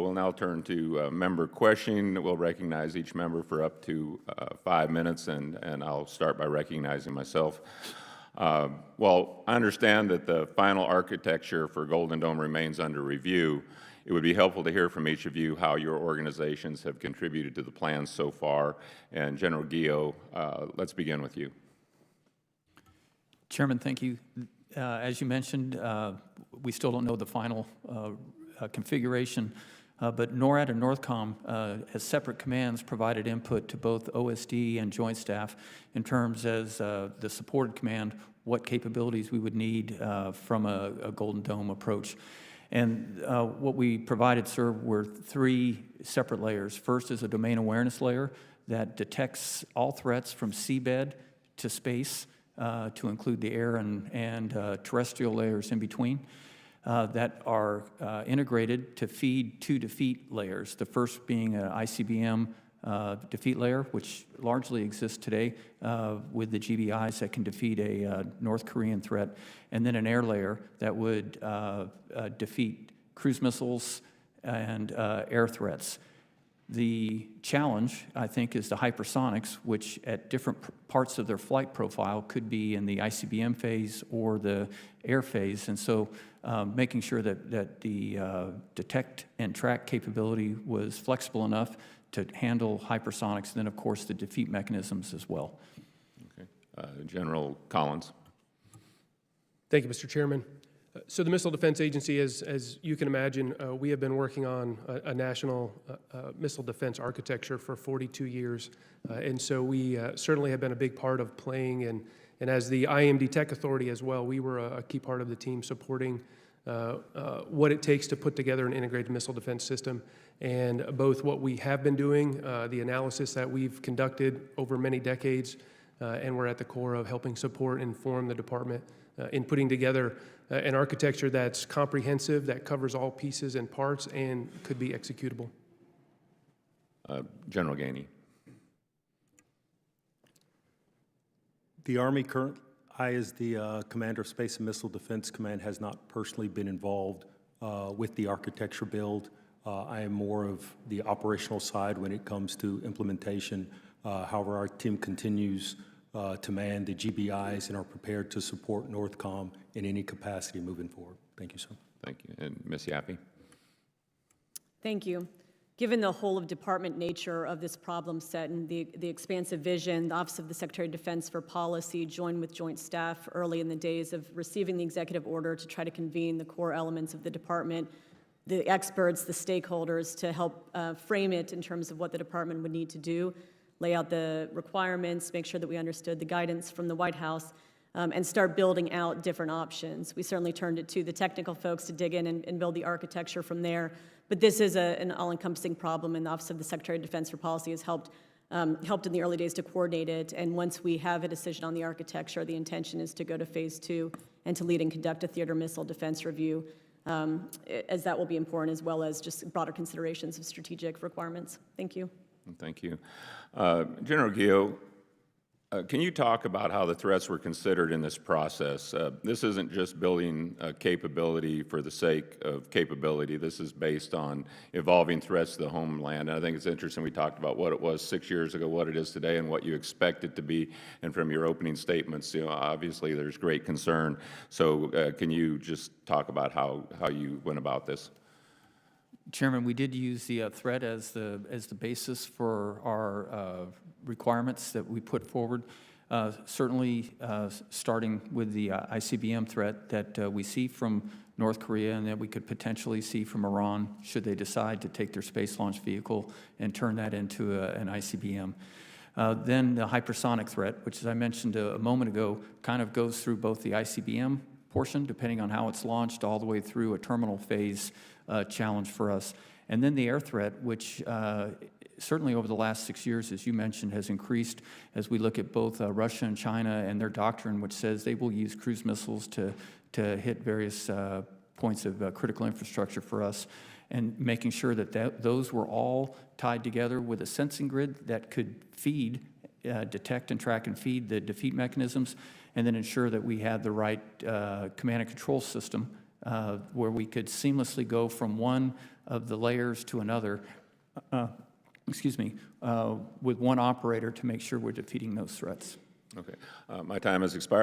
We'll now turn to member questioning. We'll recognize each member for up to 5 minutes, and I'll start by recognizing myself. Well, I understand that the final architecture for Golden Dome remains under review. It would be helpful to hear from each of you how your organizations have contributed to the plans so far. And General Guillot, let's begin with you. Chairman, thank you. As you mentioned, we still don't know the final configuration, but NORAD and NORTHCOM, as separate commands, provided input to both OSD and Joint Staff in terms as the supported command, what capabilities we would need from a Golden Dome approach. And what we provided, sir, were 3 separate layers. First is a domain awareness layer that detects all threats from seabed to space, to include the air and terrestrial layers in between, that are integrated to feed 2 defeat layers, the first being an ICBM defeat layer, which largely exists today with the GBIs that can defeat a North Korean threat, and then an air layer that would defeat cruise missiles and air threats. The challenge, I think, is the hypersonics, which at different parts of their flight profile could be in the ICBM phase or the air phase. And so making sure that the detect and track capability was flexible enough to handle hypersonics, and then, of course, the defeat mechanisms as well. Okay. General Collins. Thank you, Mr. Chairman. So the Missile Defense Agency, as you can imagine, we have been working on a national missile defense architecture for 42 years. And so we certainly have been a big part of playing, and as the IMD Tech Authority as well, we were a key part of the team supporting what it takes to put together an integrated missile defense system. And both what we have been doing, the analysis that we've conducted over many decades, and we're at the core of helping support and inform the department in putting together an architecture that's comprehensive, that covers all pieces and parts, and could be executable. General Gainey. The Army I, as the Commander of Space and Missile Defense Command, has not personally been involved with the architecture build. I am more of the operational side when it comes to implementation. However, our team continues to man the GBIs and are prepared to support NORTHCOM in any capacity moving forward. Thank you, sir. Thank you. And Ms. Yappy. Thank you. Given the whole of department nature of this problem set and the expansive vision, the Office of the Secretary of Defense for Policy joined with Joint Staff early in the days of receiving the executive order to try to convene the core elements of the department, the experts, the stakeholders, to help frame it in terms of what the department would need to do, lay out the requirements, make sure that we understood the guidance from the White House, and start building out different options. We certainly turned it to the technical folks to dig in and build the architecture from there. But this is an all-encompassing problem, and the Office of the Secretary of Defense for Policy has helped in the early days to coordinate it. And once we have a decision on the architecture, the intention is to go to phase 2 and to lead and conduct a theater missile defense review, as that will be important, as well as just broader considerations of strategic requirements. Thank you. Thank you. General Guillot, can you talk about how the threats were considered in this process? This isn't just building a capability for the sake of capability. This is based on evolving threats to the homeland. And I think it's interesting we talked about what it was 6 years ago, what it is today, and what you expect it to be. And from your opening statements, obviously there's great concern. So can you just talk about how you went about this? Chairman, we did use the threat as the basis for our requirements that we put forward. Certainly, starting with the ICBM threat that we see from North Korea and that we could potentially see from Iran should they decide to take their space launch vehicle and turn that into an ICBM. Then the hypersonic threat, which, as I mentioned a moment ago, kind of goes through both the ICBM portion, depending on how it's launched, all the way through a terminal phase challenge for us. And then the air threat, which certainly over the last 6 years, as you mentioned, has increased as we look at both Russia and China and their doctrine, which says they will use cruise missiles to hit various points of critical infrastructure for us, and making sure that those were all tied together with a sensing grid that could feed, detect and track and feed the defeat mechanisms, and then ensure that we had the right command and control system where we could seamlessly go from one of the layers to another, with one operator to make sure we're defeating those threats. Okay. My time has expired.